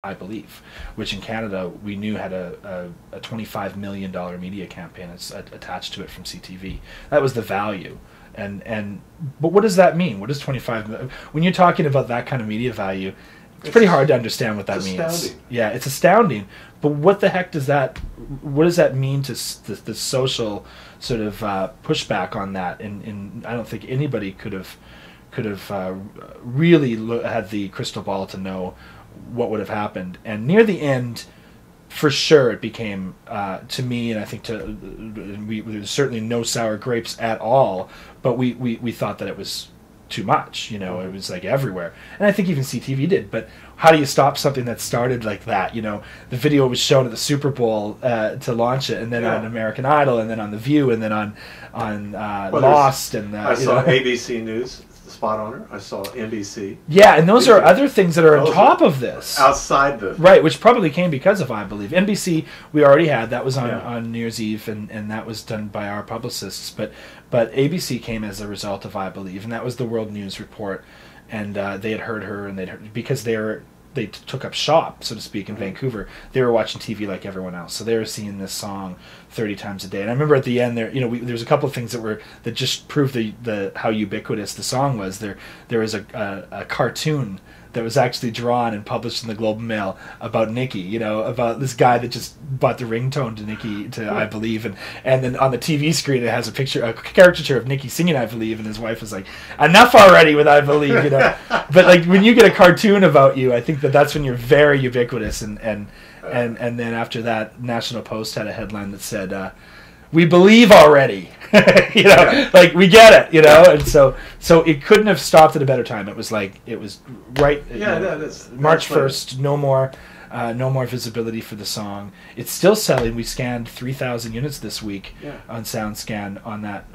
I Believe, which in Canada we knew had a $25 million media campaign attached to it from CTV. That was the value. But what does that mean? What is 25 million? When you're talking about that kind of media value, it's pretty hard to understand what that means. Astounding. Yeah, it's astounding. But what the heck does that? What does that mean to the social sort of pushback on that? And I don't think anybody could have really had the crystal ball to know what would have happened. And near the end, for sure, it became to me, and I think there's certainly no sour grapes at all. But we thought that it was too much. It was like everywhere, and I think even CTV did. But how do you stop something that started like that? The video was shown at the Super Bowl to launch it, and then on American Idol, and then on The View, and then on Lost, and I saw ABC News. Spot on her. I saw NBC. Yeah, and those are other things that are on top of this. Outside the... Right, which probably came because of I Believe. NBC, we already had. That was on New Year's Eve, and that was done by our publicists. But ABC came as a result of I Believe, and that was the World News Report. And they had heard her, and because they took up shop, so to speak, in Vancouver. They were watching TV like everyone else, so they were seeing this song 30 times a day. And I remember at the end there, there's a couple of things that just proved the how ubiquitous the song was. There was a cartoon that was actually drawn and published in the Globe and Mail about Nikki, about this guy that just bought the ringtone to Nikki, to I Believe, and then on the TV screen it has a caricature of Nikki singing I Believe, and his wife was like, enough already with I Believe, But like when you get a cartoon about you, I think that's when you're very ubiquitous, and then after that, National Post had a headline that said, we believe already, like we get it, and so it couldn't have stopped at a better time. It was right. That's March 1st. No more visibility for the song. It's still selling. We scanned 3,000 units this week on SoundScan on that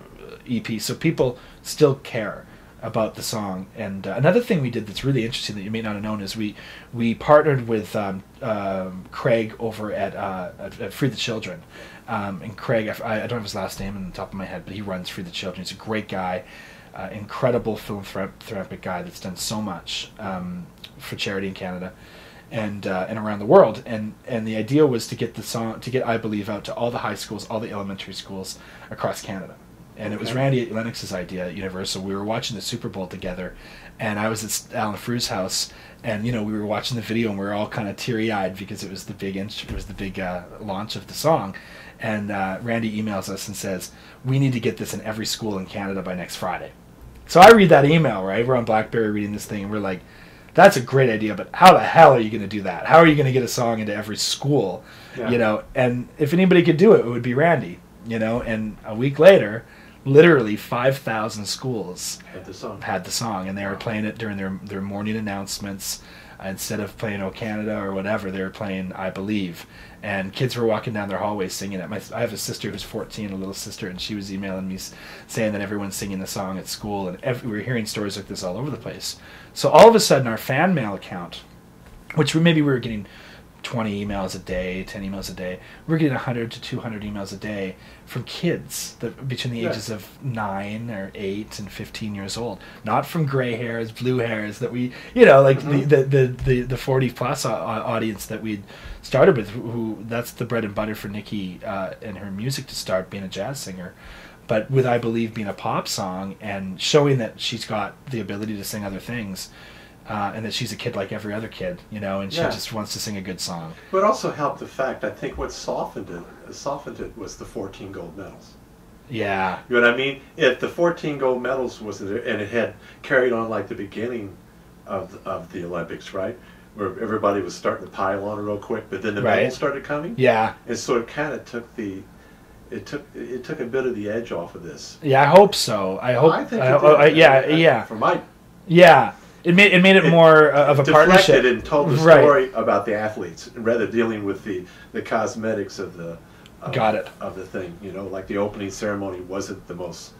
EP. So people still care about the song. And another thing we did that's really interesting that you may not have known is we partnered with Craig over at Free the Children. And Craig, I don't have his last name on the top of my head, but he runs Free the Children. He's a great guy, incredible philanthropic guy that's done so much for charity in Canada and around the world. And the idea was to get I Believe out to all the high schools, all the elementary schools across Canada. And it was Randy Lennox's idea at Universal. We were watching the Super Bowl together, and I was at Alan Frew's house, and we were watching the video, and we were all kind of teary-eyed because it was the big launch of the song. And Randy emails us and says, we need to get this in every school in Canada by next Friday. So I read that email, right? We're on BlackBerry reading this thing, and we're like, that's a great idea, but how the hell are you going to do that? How are you going to get a song into every school? And if anybody could do it, it would be Randy, And a week later, literally 5,000 schools had the song, and they were playing it during their morning announcements. Instead of playing "O Canada" or whatever, they were playing "I Believe," and kids were walking down their hallways singing it. I have a sister who's 14, a little sister, and she was emailing me saying that everyone's singing the song at school, and we were hearing stories like this all over the place. So all of a sudden, our fan mail account, which we were getting 20 emails a day, 10 emails a day. We're getting 100 to 200 emails a day from kids between the ages of 9 or 8 and 15 years old. Not from gray hairs, blue hairs that we, the 40 plus audience that we started with, who that's the bread and butter for Nikki and her music to start being a jazz singer. But with I Believe being a pop song and showing that she's got the ability to sing other things, and that she's a kid like every other kid, and she just wants to sing a good song. But it also helped the fact, I think what softened it was the 14 gold medals. Yeah. You know what I mean? If the 14 gold medals was there, and it had carried on like the beginning of the Olympics, right? Where everybody was starting to pile on real quick, but then the medals started coming. Yeah. And so it kind of took it took a bit of the edge off of this. Yeah, I hope so. I think it did. Yeah. For my... Yeah. It made it more of a partnership. Deflected and told the story about the athletes, rather dealing with the cosmetics of the of the thing. Like the opening ceremony wasn't the most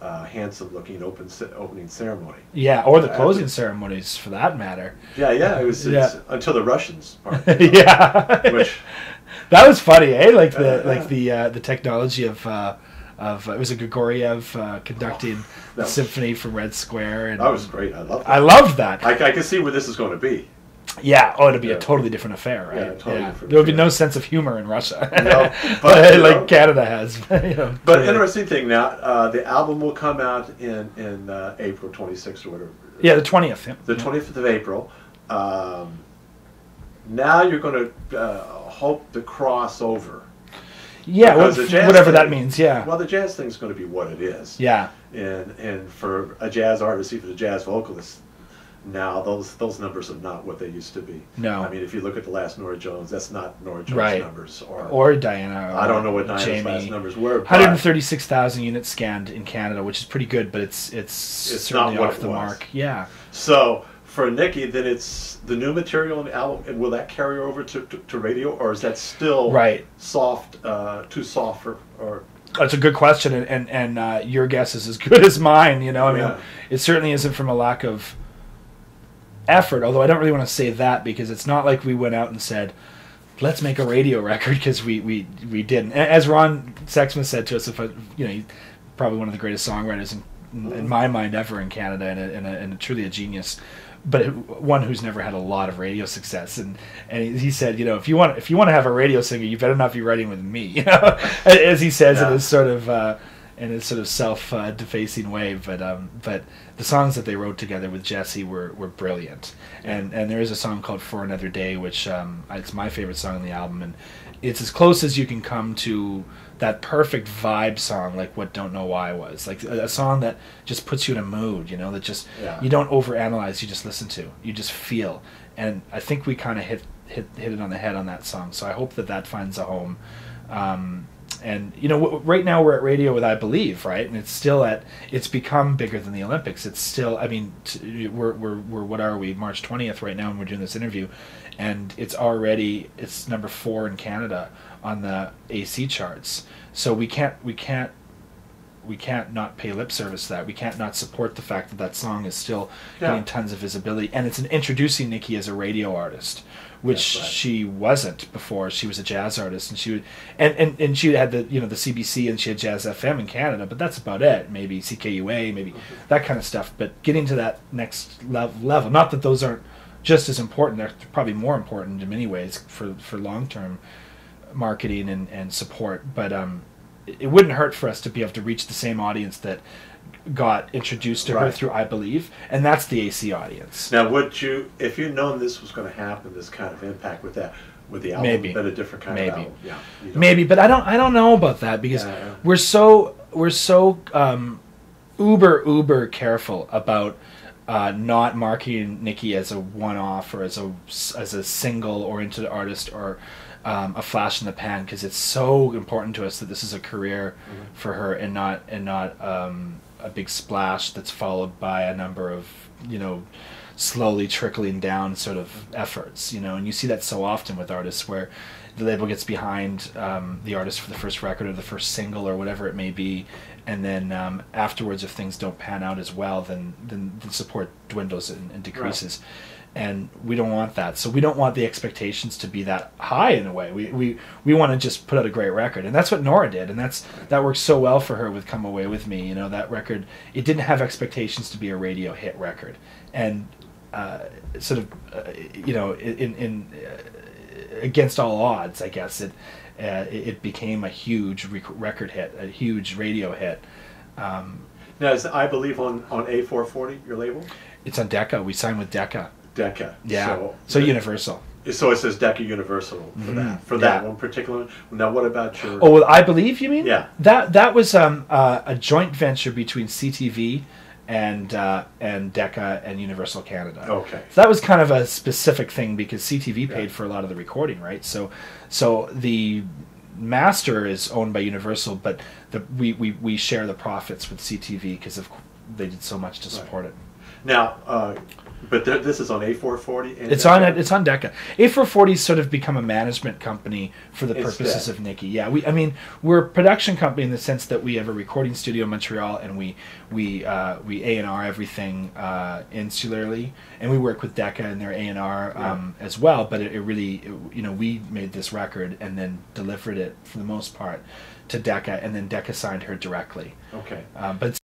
handsome looking opening ceremony. Yeah, or the closing ceremonies for that matter. Yeah, it was until the Russians part. Which that was funny, eh? Like the technology of it was a Grigoriev conducting the symphony from Red Square, and that was great. I loved that. I loved that. I can see where this is going to be. Yeah. Oh, it'd be a totally different affair, right? Yeah, totally different. There would be no sense of humor in Russia. No, but like Canada has. But interesting thing now, the album will come out in April 26th or whatever. Yeah, the 20th. Yeah. The 20th of April. Now you're going to hope to cross over. Yeah, whatever that means. Yeah. Well, the jazz thing's going to be what it is. Yeah. And for a jazz artist, even a jazz vocalist, now those numbers are not what they used to be. No. I mean, if you look at the last Norah Jones, that's not Norah Jones numbers. Or Diana. I don't know what Diana's last numbers were. 136,000 units scanned in Canada, which is pretty good, but it's certainly not what off the mark. Yeah. So for Nikki, then it's the new material on the album. And will that carry over to radio, or is that still soft, too soft, or? That's a good question, and your guess is as good as mine. I mean, it certainly isn't from a lack of effort, although I don't really want to say that, because it's not like we went out and said, let's make a radio record, because we didn't. As Ron Sexsmith said to us, he's probably one of the greatest songwriters in my mind ever in Canada, and truly a genius, but one who's never had a lot of radio success. And he said, if you want to have a radio singer, you better not be writing with me, as he says in his sort of self-defacing way. But the songs that they wrote together with Jesse were brilliant. And there is a song called For Another Day, which it's my favorite song on the album, and it's as close as you can come to that perfect vibe song, like what Don't Know Why was. Like a song that just puts you in a mood, that just you don't overanalyze, you just listen to, you just feel. And I think we kind of hit it on the head on that song. So I hope that finds a home. And right now we're at radio with I Believe, right? And it's become bigger than the Olympics. It's still, I mean, we're what are we, March 20th right now, and we're doing this interview, and it's number 4 in Canada on the AC charts. So we can't not pay lip service to that. We can't not support the fact that song is still getting tons of visibility, and it's introducing Nikki as a radio artist, which she wasn't before. She was a jazz artist, and she had the the CBC, and she had Jazz FM in Canada, but that's about it. Maybe CKUA, maybe that kind of stuff. But getting to that next level, not that those aren't just as important, they're probably more important in many ways for long-term marketing and support, but it wouldn't hurt for us to be able to reach the same audience that got introduced to her through I Believe, and that's the AC audience. Now, if you'd known this was going to happen, this kind of impact with the album, maybe been a different kind of album. Yeah, maybe, but I don't know about that, because we're so uber careful about not marketing Nikki as a one-off or as a single-oriented artist or a flash in the pan, because it's so important to us that this is a career for her, and not a big splash that's followed by a number of slowly trickling down sort of efforts, and you see that so often with artists, where the label gets behind the artist for the first record or the first single or whatever it may be, and then afterwards, if things don't pan out as well, then the support dwindles and decreases. And we don't want that. So we don't want the expectations to be that high in a way. We want to just put out a great record. And that's what Norah did. And that worked so well for her with Come Away With Me. That record, it didn't have expectations to be a radio hit record. And against all odds, I guess, it became a huge record hit, a huge radio hit. Now, is I Believe on A440, your label? It's on Decca. We signed with Decca. Decca. Yeah. So Universal. So it says Decca Universal for that one particular. Now, what about your? Oh, well, I Believe, you mean? Yeah. That was a joint venture between CTV and Decca and Universal Canada. Okay. So that was kind of a specific thing, because CTV paid for a lot of the recording, right? So the master is owned by Universal, but we share the profits with CTV because they did so much to support it. Now, but this is on A440? It's on Decca. A440's sort of become a management company for the purposes of Nikki. Yeah, we're a production company in the sense that we have a recording studio in Montreal, and we A&R everything insularly, and we work with Decca and their A&R as well. But it really, we made this record and then delivered it for the most part to Decca, and then Decca signed her directly. Okay. But